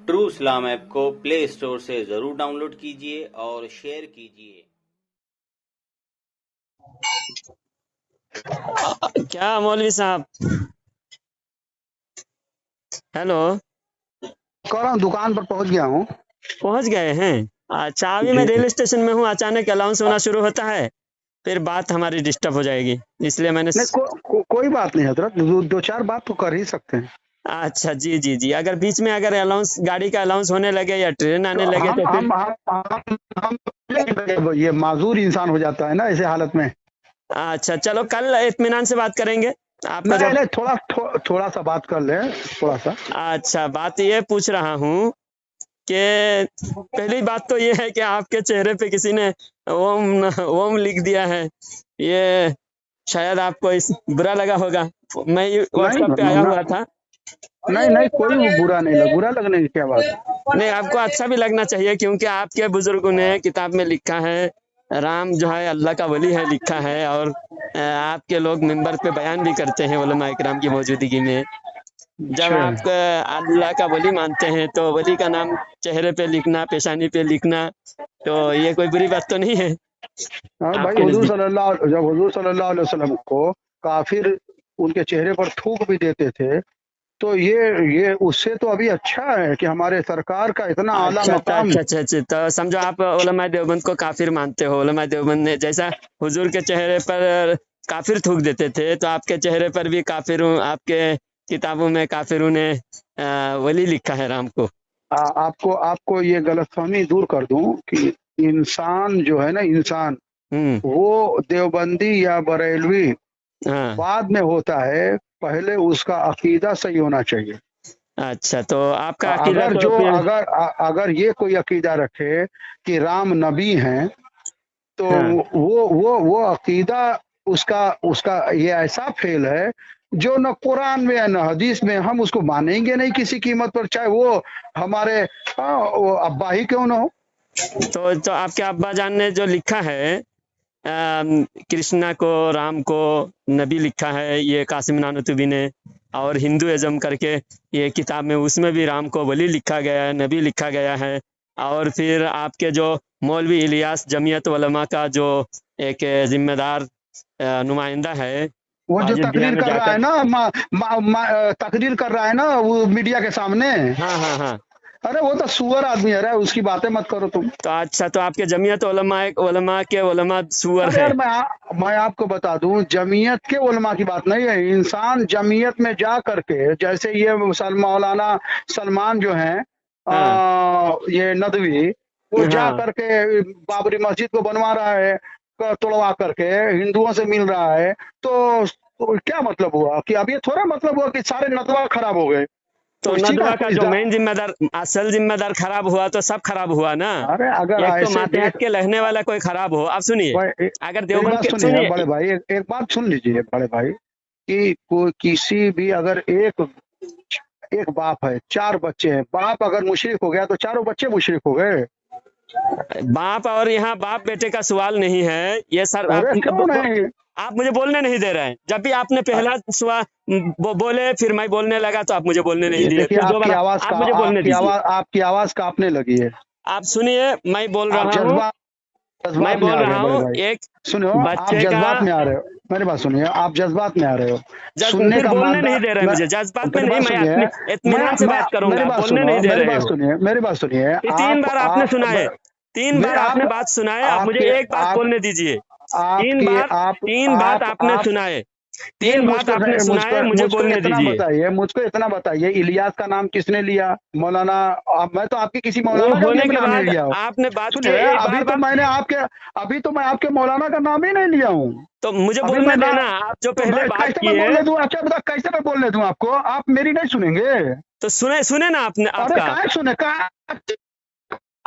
True इस्लाम app को play store से जरूर डाउनलोड कीजिए और शेयर कीजिए। क्या मौलवी साहब, हेलो। कह रहा हूँ दुकान पर पहुंच गया हूँ। पहुंच गए हैं? अच्छा, अभी मैं जी रेलवे स्टेशन में हूँ। अचानक अलाउंस होना शुरू होता है, फिर बात हमारी डिस्टर्ब हो जाएगी, इसलिए मैंने नहीं कोई बात नहीं हजरत, दो चार बात तो कर ही सकते हैं। अच्छा, जी जी जी। अगर बीच में अगर अलाउंस, गाड़ी का अलाउंस होने लगे या ट्रेन तो आने लगे हम तो फिर हम हम हम ये माजूर इंसान हो जाता है ना ऐसे हालत में। अच्छा, चलो कल इत्मीनान से बात करेंगे। आपका जो नहीं नहीं थोड़ा सा बात कर ले, थोड़ा सा। अच्छा, बात ये पूछ रहा हूँ कि पहली बात तो ये है कि आपके चेहरे पे किसी ने ओम ओम लिख दिया है। ये शायद आपको इस बुरा लगा होगा। मैं नहीं व्हाट्सएप पे आया हुआ था। नहीं नहीं, कोई बुरा नहीं लगा, बुरा लगने की क्या बात है। नहीं, आपको अच्छा भी लगना चाहिए, क्योंकि आपके बुजुर्गों ने किताब में लिखा है राम जो है अल्लाह का वली है, लिखा है। और आपके लोग मिंबर पे बयान भी करते हैं उलमा इकराम की मौजूदगी में। जब अच्छा। आप अल्लाह का वली मानते हैं तो वली का नाम चेहरे पे लिखना, पेशानी पे लिखना, तो ये कोई बुरी बात तो नहीं है हाँ भाई, आपके नजदीक? जब हुजूर सल्लल्लाहु अलैहि वसल्लम को काफिर उनके चेहरे पर थूक भी देते थे, तो ये उससे तो अभी अच्छा है कि हमारे सरकार का इतना आला अच्छा अच्छा मकाम। अच्छा अच्छा अच्छा, तो समझो आप उलमा देवबंद को काफिर मानते हो। उलमा देवबंद ने जैसा हुजूर के चेहरे पर काफिर थूक देते थे, तो आपके चेहरे पर भी काफिर, आपके किताबों में काफिरों ने वली लिखा है राम को। आपको आपको ये गलतफहमी दूर कर दूं कि इंसान जो है ना, इंसान हम्म। वो देवबंदी या बरेलवी हाँ। बाद में होता है, पहले उसका अकीदा सही होना चाहिए। अच्छा, तो आपका अकीदा तो फिर? अगर ये कोई अकीदा रखे कि राम नबी हैं, तो हाँ, वो अकीदा उसका उसका ये ऐसा फेल है जो न कुरान में है न हदीस में। हम उसको मानेंगे नहीं किसी कीमत पर, चाहे वो हमारे वो अब्बा ही क्यों ना हो। तो आपके अब्बा जान ने जो लिखा है कृष्णा को राम को नबी लिखा है, ये कासिम नानूतुबी ने। और हिंदुइज्म करके ये किताब में, उसमें भी राम को वली लिखा गया है, नबी लिखा गया है। और फिर आपके जो मौलवी इलियास जमीयत उलमा का जो एक जिम्मेदार नुमाइंदा है, वो जो अयोध्या तकरीर में कर रहा है जाकर। ना, तकरीर कर रहा है ना वो मीडिया के सामने। हाँ हाँ हाँ। अरे वो तो सुअर आदमी है, अरे उसकी बातें मत करो तुम। तो अच्छा, तो आपके जमीयत उलमा, एक उलमा के उलमा सुअर अरे है? यार, मैं आपको बता दूं, जमीयत के उलमा की बात नहीं है। इंसान जमीयत में जा करके, जैसे ये मौलाना सलमान जो हैं, हाँ ये नदवी, वो जा हाँ। करके बाबरी मस्जिद को बनवा रहा है, तोड़वा करके हिंदुओं से मिल रहा है। तो क्या मतलब हुआ कि अब ये थोड़ा मतलब हुआ कि सारे नदवा खराब हो गए। तो उसी का नदवा का जो मेन जिम्मेदार, असल जिम्मेदार खराब हुआ तो सब खराब हुआ ना। अरे अगर एक तो ऐसे मातहत देख, के रहने वाला कोई खराब हो। अब सुनिए, अगर मेरी देवबंद बात के, सुनिए सुनिए। बड़े भाई, एक बात सुन लीजिए बड़े भाई, कि कोई किसी भी अगर एक एक बाप है, चार बच्चे हैं, बाप अगर मुशरिक हो गया तो चारों बच्चे मुशरिक हो गए। बाप, और यहाँ बाप बेटे का सवाल नहीं है ये सर। अरे क्यों नहीं। आप मुझे बोलने नहीं दे रहे हैं। जब भी आपने पहला सवाल बोले, फिर मैं बोलने लगा तो आप मुझे बोलने नहीं ये दिए, देखिए, फिर दोबारा आप मुझे बोलने दीजिए। आपकी आवाज कांपने लगी है। आप सुनिए, मैं बोल आप रहा हूँ, मैं जज्बात में बोल आ रहे रहा हो बड़े हूँ। भाई। एक सुनो, आप बच्चे का जज्बात में आ रहे हो। मेरी बात सुनिए, आप जज्बात में आ रहे हो। सुनने फिर का बोलने मादा नहीं दे रहे मैं, मुझे। जज्बात में मेरी नहीं, बात मैं सुनिए, अपने इत्मीनान से बात मेरी करूंगा। आप बात बोलने सुनो, नहीं दे रहे हो। मेरी बात सुनिए। ये तीन बार आपने सुनाए, तीन नहीं, बार आपने बात सुनाए। आप मुझे आपके एक बात आप बोलने दीजिए। तीन आपके बार, तीन बात आपने आप सुनाए, नहीं, तीन बात आपने सुनाए, मुझे बोलने दीजिए। मुझको इतना बताइए, इलियास का नाम किसने लिया? मौलाना, मैं तो आपके किसी वो मौलाना का भी होने अभी के नाम नहीं बाद लिया हूँ। आपने बात की सुनिए, एक बार बार। अभी तो मैं आपके मौलाना का नाम ही नहीं लिया हूँ। तो मुझे अभी बोलने मैं ना, देना। आप जो तो पहले बात कैसे मैं किए, बोलने दूं? अच्छा बता, कैसे मैं बोलने दूं आपको? आप मेरी नहीं सुनेंगे? तो सुने सुने ना आपने अरे आपका। काय सुने का।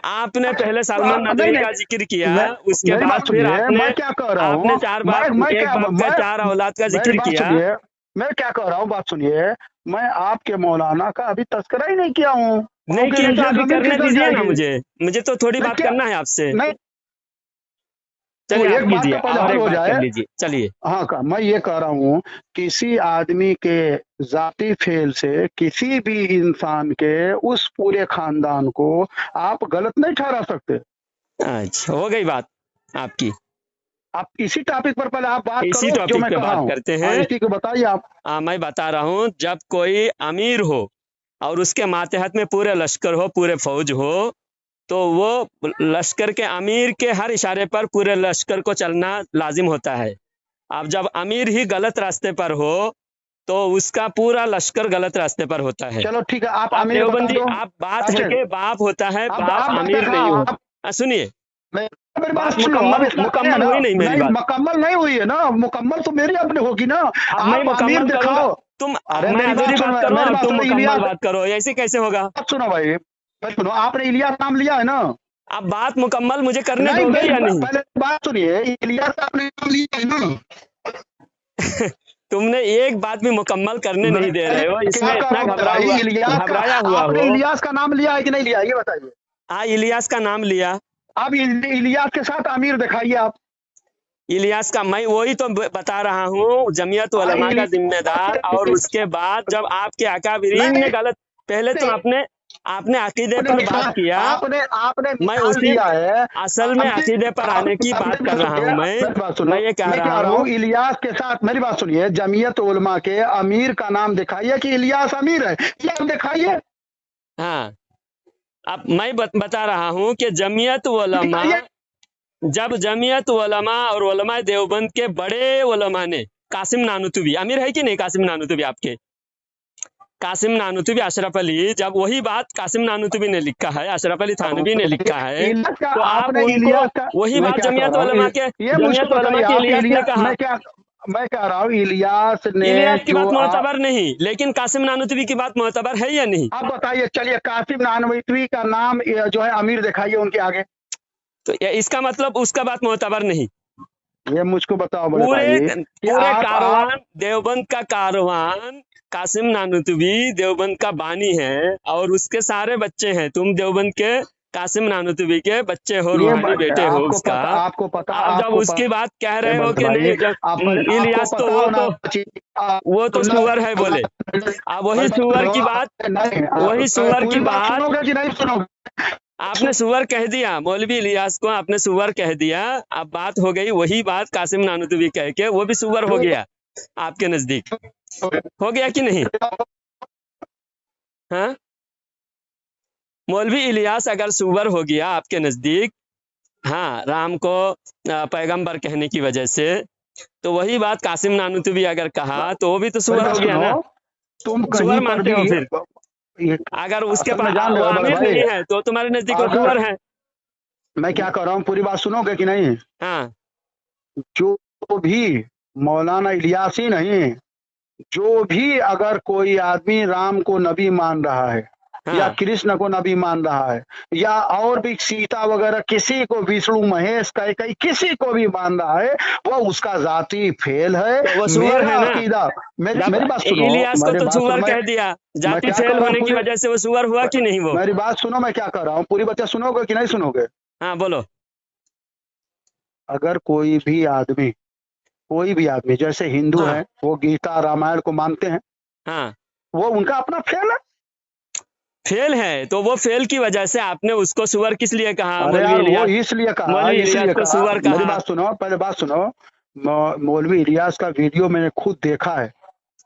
आपने पहले सलमान नहीं नदवी का नहीं, जिक्र किया, मैं उसके मेरी बाद बात फिर सुनिए, आपने मैं क्या कह रहा आपने हूँ। चार बाप, एक बाप का चार औलाद का मेरी जिक्र बात किया। सुनिए, मैं क्या कह रहा हूँ, बात सुनिए। मैं आपके मौलाना का अभी तस्करा ही नहीं किया हूँ। नहीं क्योंकि किया तो नीचे अभी जमीन करने खिसक दीजिए ना जाएगी। मुझे। मुझे तो थोड़ी नहीं बात क्या, करना है आपसे। नहीं चलिए आप एक बात कीजिए का पहले और हल एक हो बात कर जाए। लीजिए, चलिए। हाँ मैं ये कह रहा हूँ, किसी आदमी के जाती फेल से किसी भी इंसान के उस पूरे खानदान को आप गलत नहीं ठहरा सकते। अच्छा, हो गई बात आपकी। आप इसी टॉपिक पर पहले आप बात इसी करो जो टॉपिक मैं पे कहा बात हूँ। करते हाँ हैं। इसी को बताइए आप। मैं बता रहा हूँ, जब कोई अमीर हो और उसके मातहत में पूरे लश्कर हो, पूरे फौज हो, तो वो लश्कर के अमीर के हर इशारे पर पूरे लश्कर को चलना लाजिम होता है। अब जब अमीर ही गलत रास्ते पर हो तो उसका पूरा लश्कर गलत रास्ते पर होता है। चलो ठीक है, आप आप अमीर बता देवबंदी, दो। आप बात है अच्छा कि बाप होता है, अब बाप आप बता, अमीर नहीं हाँ हो। सुनिए, मेरी बात बात सुनो। अब मुकम्मल इसका नहीं है मुकम्मल ना, हुई नहीं मेरी नहीं बात। मुकम्मल नहीं हुई है ना, मुकम्मल तो मेरी अपनी होगी ना। अब मैं आप अमीर मुकम्मल करूंगा, दिखाओ। तुम अरे मैं मेरी अधूरी बात बात सुनो, करूं मेरी और बात तुम सुनो मुकम्मल इलियास। बात करो, ऐसे कैसे होगा? बात सुनो भाई, भाई सुनो, आपने इलियास नाम लिया है ना? अब बात मुकम्मल मुझे करने नहीं दोगे मेरी या नहीं? पहले बात सुनिए, इलियास आपने नाम लिया है ना? तुमने एक बात भी मुकम्मल करने नहीं दे मैं रहे हो, क्या इसमें कर इतना रहा हूँ भाई, इलियास का घबराया हुआ आपने हो। इलियास का नाम लिया है कि नहीं लिया, ये बताइए। हाँ, इलियास का नाम लिया। अब इलियास के साथ अमीर दिखाइए आप। इलियास का, मैं वही तो बता रहा हूँ, जमीयत हाँ, उलमा का जिम्मेदार। और उसके बाद जब आपके अकाबरीन ने नहीं गलत, पहले तो आपने आपने अकीदे पर बात किया, आपने आपने मैं मिसाल उसी दिया है। असल में अकीदे पर आने की बात कर रहा हूँ मैं। मेरी बात सुनो, मैं ये कह मैं रहा कह रहा हूँ, हूँ इलियास के साथ, मेरी बात सुनिए, जमीयत उलमा के अमीर का नाम दिखाइए कि इलियास अमीर है, ये आप दिखाइए। हाँ, अब मैं बता रहा हूँ कि जमीयत उलमा, दिखाइए। जब जमीयत उलमा और उलमा देवबंद के बड़े उलमा ने, कासिम नानुतुबी अमीर है कि नहीं? कासिम नानुतुबी आपके, कासिम नानुतुबी, अशरफ अली, जब वही बात कासिम नानुतुबी ने लिखा है, अशरफ अली थानवी ने लिखा है, इलियास का तो आप आपने उनको इलियास का, वही मैं बात क्या कह जमीयत रहा हूँ, उलमा के, ये मुझको जमीयत उलमा बताइए के आप। इलियास ने इलियास कहा। मैं कह रहा हूँ इलियास ने इलियास की जो बात मोतबर नहीं, लेकिन कासिम नानुतुबी की बात मोतबर है या नहीं? आप बताइए। चलिए कासिम नानवीतवी का नाम जो है अमीर दिखाइए उनके आगे। तो इसका मतलब उसका बात मोतबर नहीं। ये मुझको बताओ बड़े पूरे भाई कि पूरे आप कारवान, देवबंद का कारवान, कासिम नानुतुबी देवबंद का बानी है और उसके सारे बच्चे हैं। तुम देवबंद के कासिम नानुतुबी के बच्चे हो, रूहानी बेटे हो उसका। आप जब उसकी बात कह रहे हो बड़े कि भाई, नहीं, जब आपको इलियास तो पता होना चाहिए। वो तो सुअर है बोले। अब वही सुअर की बात, नहीं, वही सुअर की पूरी बात बात सुनोगे कि नहीं सुनोगे? आपने सुअर कह दिया, मौलवी इलियास को आपने सुअर कह दिया। अब बात हो गई वही बात कासिम नानुतुबी कह के, वो भी सुअर हो गया आपके नजदीक, हो गया कि नहीं? हाँ, मौलवी इलियास अगर सुअर हो गया आपके नजदीक, हाँ, राम को पैगंबर कहने की वजह से, तो वही बात कासिम नानुतुबी अगर कहा तो वो भी तो मेरी सुअर बात हो गया सुनो, ना। तुम सुअर कहीं पर मानते हो भी फिर? ये अगर उसके असल में पास जान रहे वो हो बड़े अमीर भाई, नहीं है तो तुम्हारे नजदीक वो अगर सुअर है। मैं क्या कर रहा हूँ, पूरी बात सुनोगे कि नहीं? हाँ, जो भी मौलाना इलियास ही नहीं, जो भी अगर कोई आदमी राम को नबी मान रहा है या हाँ, कृष्ण को नबी मान रहा है या और भी सीता वगैरह किसी को, विष्णु महेश कई किसी को भी मान रहा है, वह उसका जाती फेल है। तो वो सुअर मेरा है ना। अकीदा, जब मेरी बात सुनो, इलियास को मेरी तो बात सुनो, सुअर कह दिया, मैं जाति क्या कर फेल रहा हूँ होने की पूरी, वजह से वो सुअर हुआ कि नहीं वो? मेरी बात सुनो, मैं क्या कर रहा हूँ, पूरी बात सुनोगे कि नहीं सुनोगे? हाँ, बोलो। अगर कोई भी आदमी जैसे हिंदू हाँ, है, वो गीता रामायण को मानते हैं, हाँ, वो उनका अपना फेल है। फेल है तो वो फेल की वजह से आपने उसको सुअर किस लिए कहा? अरे यार वो इसलिए इलियास को कहा, सुअर मेरी कहा। बात सुनो, पहले बात सुनो। मौलवी इलियास का वीडियो मैंने खुद देखा है।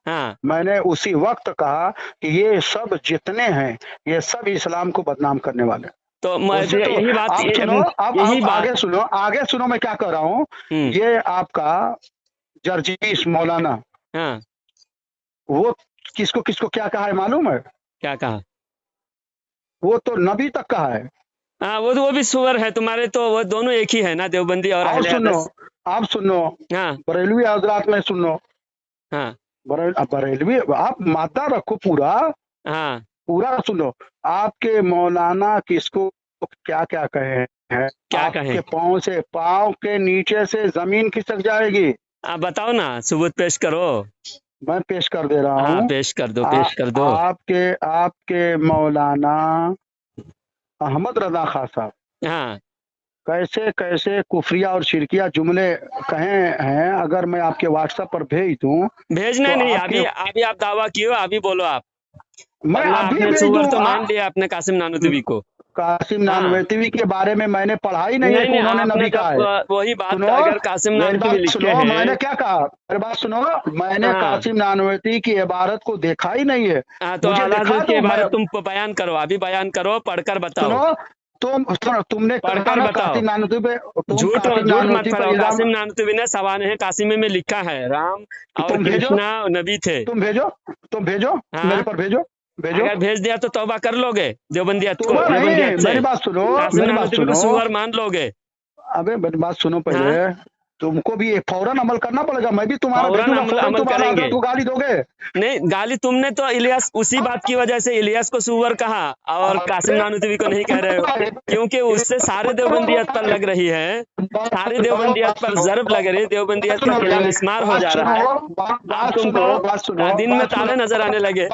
हाँ, मैंने उसी वक्त कहा कि ये सब जितने हैं, ये सब इस्लाम को बदनाम करने वाले हैं। तो उससे तो यही बात, आप सुनो, यही आप बात। आगे सुनो, मैं क्या कर रहा हूँ। ये आपका जर्जीस मौलाना, हाँ, वो किसको किसको क्या कहा है मालूम है? क्या कहा? वो तो नबी तक कहा है। हाँ, वो भी सुअर है तुम्हारे, तो वो दोनों एक ही है ना, देवबंदी और और अहले सुनो, हदीस। आप सुनो, हाँ, बरेलवी हजरात में सुनो, हाँ, बरेलवी आप मादा रखो, पूरा हाँ, पूरा सुनो। आपके मौलाना किसको क्या क्या कहे हैं? क्या आपके कहें? पाँव के नीचे से जमीन खिसक जाएगी। आप बताओ ना, सबूत पेश करो। मैं पेश कर दे रहा हाँ, हूँ। पेश कर दो, पेश कर दो। आपके मौलाना अहमद रजा खां साहब, हाँ, कैसे कैसे कुफरिया और शिरकिया जुमले कहे हैं, अगर मैं आपके व्हाट्सएप पर भेज दूं भेजना तो नहीं, आपके अभी अभी आप दावा किए, अभी बोलो आप, मैं वरना अभी आपने भेज सुअर दूं। तो मान लिया आपने कासिम नानूतवी को। कासिम हाँ, नानवती के बारे में मैंने पढ़ा ही नहीं है नहीं कि नहीं, उन्होंने आपने नबी कहा जब है। वही बात सुनो अगर कासिम मेरी नानूतवी बात लिखे सुनो, हैं। मैंने क्या कहा, मेरी बात सुनो, मैंने हाँ कासिम नानवती की इबारत को देखा ही नहीं है। हाँ, तो मुझे आला देखा हजरत की तो मैं इबारत तुम बयान करो, अभी बयान करो, पढ़कर बताओ, सुनो, तुमने कहा पढ़कर ना बताओ। कासिम नानवती पे, तुम झूठ कासिम झूठ मत नानवती पर फैलाओ, इल्जाम, कासिम नानूतवी ने सवाने कासिमे में लिखा है राम और तुम भेजो, कृष्णा नबी थे। तुम भेजो, तुम भेजो, मेरे हाँ, पर भेजो, भेजो। अगर भेज दिया तो तौबा कर लोगे देवबंदियत को, तोबा नहीं, देवबंदियत से मेरी बात सुनो, कासिम मेरी बात नानूतवी को सुनो, सुअर मान लोगे। अबे मेरी बात सुनो पहले, हाँ, तुमको भी फौरन अमल करना पड़ेगा। मैं भी तुम्हारा फौरन भेजूंगा, अमल फौरन अमल तुम आला करेंगे। हजरत को गाली दोगे। नहीं, गाली तुमने तो इलियास, उसी बात की वजह से इलियास को सुअर कहा और कासिम नानूतवी को नहीं कह रहे हो, क्योंकि उससे सारे देवबंदियत पर लग रही है, सारी देवबंदियत पर जरब लग रही है, देवबंदियत का किला मिस्मार हो जा रहा है। अब तुमको दिन में तारे नजर आने लगे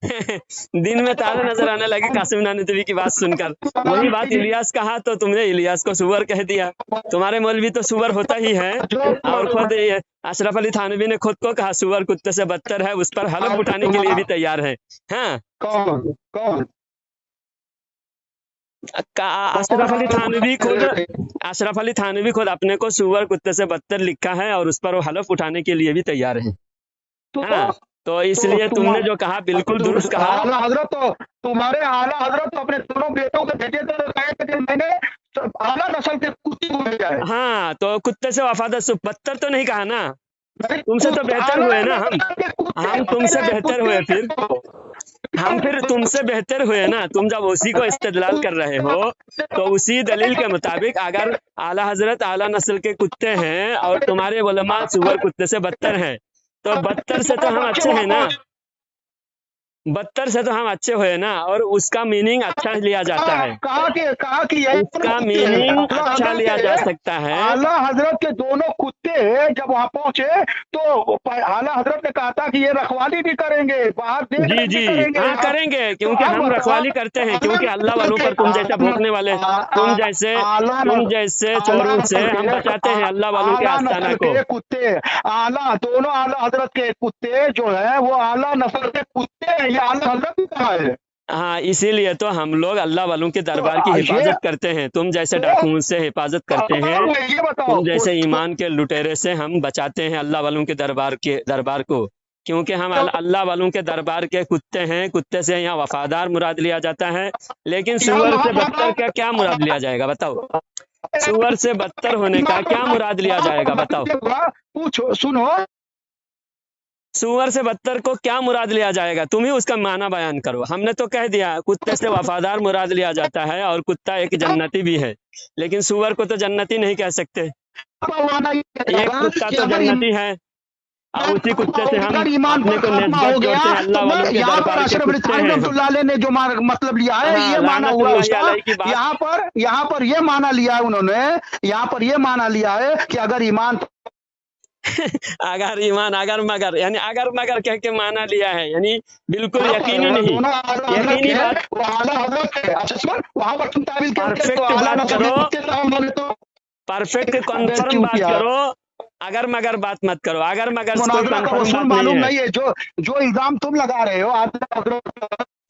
दिन में तारे नजर आने लगे कासिम नानूतवी की बात सुनकर। वही बात इलियास कहा तो तुमने इलियास को सुअर कह दिया। तुम्हारे मौलवी तो सुअर होता ही है, और खुद ये अशरफ अली थानवी ने खुद को कहा सुअर कुत्ते से बदतर है, उस पर हलफ उठाने के लिए भी तैयार है। हाँ, कौन कौन अशरफ अली थानवी खुद, अशरफ अली थानवी खुद अपने को सुअर कुत्ते से बदतर लिखा है और उस पर वो हलफ उठाने के लिए भी तैयार है। हाँ, तो इसलिए तुमने जो कहा बिल्कुल दुरुस्त कहा। आला हजरत तो, तुम्हारे आला हजरत तो अपने दोनों बेटों को भेजे थे, तो कहे थे कि मैंने आला नस्ल के कुत्ते को भेजा है। हाँ, तो कुत्ते से वफादार बदतर तो नहीं कहा ना, तुमसे तो बेहतर हुए ना हम तुमसे बेहतर हुए, फिर तुमसे बेहतर हुए ना। तुम जब उसी को इस्तेदलाल कर रहे हो तो उसी दलील के मुताबिक अगर आला हजरत आला नस्ल के कुत्ते हैं और तुम्हारे उलमा सुअर कुत्ते से बदतर हैं, तो बदतर से तो हम अच्छे हैं ना, बदतर से तो हम अच्छे हुए ना, और उसका मीनिंग अच्छा लिया जाता है, कहा कि उसका मीनिंग अच्छा लिया जा सकता है। आला हजरत के दोनों कुत्ते जब वहां पहुंचे तो आला हजरत ने कहा था कि ये रखवाली भी करेंगे, बाहर जी जी, हाँ करेंगे, क्योंकि हम रखवाली करते हैं, क्योंकि अल्लाह वालों पर तुम जैसे भोंकने वाले, तुम जैसे चोरों से हम बचाते हैं अल्लाह वालों के आस्थाना को। कुत्ते दोनों आला हजरत के कुत्ते जो है वो आला नस्ल के कुत्ते हैं, ये आला हजरत ने कहा है। हाँ, इसीलिए तो हम लोग अल्लाह वालों के दरबार की हिफाजत करते हैं, तुम जैसे डाकुओं से हिफाजत करते हैं, तुम जैसे ईमान के लुटेरे से हम बचाते हैं अल्लाह वालों के दरबार को, क्योंकि हम अल्लाह वालों के दरबार के कुत्ते हैं। कुत्ते से यहाँ वफादार मुराद लिया जाता है, लेकिन सुअर से बदतर का क्या मुराद लिया जाएगा बताओ, सुअर से बदतर होने का क्या मुराद लिया जाएगा बताओ, पूछो, सुनो, सुअर से बदतर को क्या मुराद लिया जाएगा, तुम ही उसका माना बयान करो। हमने तो कह दिया कुत्ते से वफादार मुराद लिया जाता है और कुत्ता एक जन्नती भी है, लेकिन सुअर को तो जन्नती नहीं कह सकते। एक कुत्ता तो जन्नती है और उसी कुत्ते से हम अपने को निस्बत जोड़ते हैं अल्लाह वालों के दरबार के कुत्ते हैं। ने जो मतलब लिया है, ये माना हुआ उसका, यहाँ पर ये माना लिया है उन्होंने, यहाँ पर ये माना लिया है कि अगर ईमान अगर ईमान अगर मगर, यानी अगर मगर कह के माना लिया है, यानी बिल्कुल यकीनी नहीं, यकीनी बात। परफेक्ट बात करो, परफेक्ट कन्फर्म बात करो, अगर मगर बात मत करो, अगर मगर से कोई कन्फर्म बात नहीं है। जो इल्जाम तुम लगा रहे हो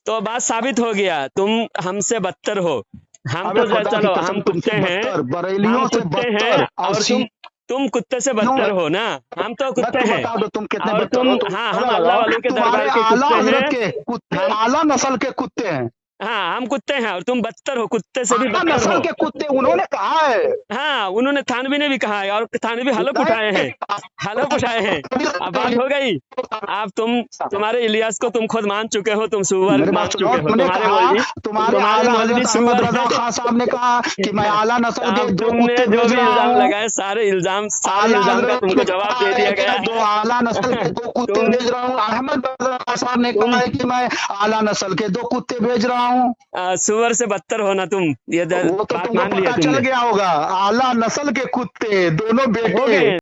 तो बात साबित हो गया, तुम हमसे बदतर हो। हम तो चलो हम कुत्ते हैं, हम कुत्ते हैं और तुम कुत्ते से बदतर हो ना, हम तो कुत्ते हैं और तुम, हाँ हम अल्लाह वालों के दरबार के कुत्ते हैं, आला नस्ल के कुत्ते हैं। हाँ, हम कुत्ते हैं और तुम बदतर हो, कुत्ते से भी बदतर नस्ल हो। के कुत्ते उन्होंने कहा है। हाँ, उन्होंने थानवी ने भी कहा है और थानवी हलफ उठाए हैं, हलफ उठाए हैं। अब बात हो गई, अब तुम्हारे इलियास को तुम खुद मान चुके हो, तुम सुअर मान चुके हो, तुम्हारे मौलवी सुअर खान साहब ने कहा कि मैं आला नस्ल के तुमने जो भी इल्जाम लगाए सारे इल्जाम का तुमको जवाब दे दिया गया। दो आला नस्ल के दो कुत्ते भेज रहा हूँ। अहमद खान साहब ने कहा है कि मैं आला नस्ल के दो कुत्ते भेज रहा हूँ। सुअर से बदतर होना तुम, ये बात मान लिया तुमने। चल गया होगा, आला नस्ल के कुत्ते दोनों बेटे।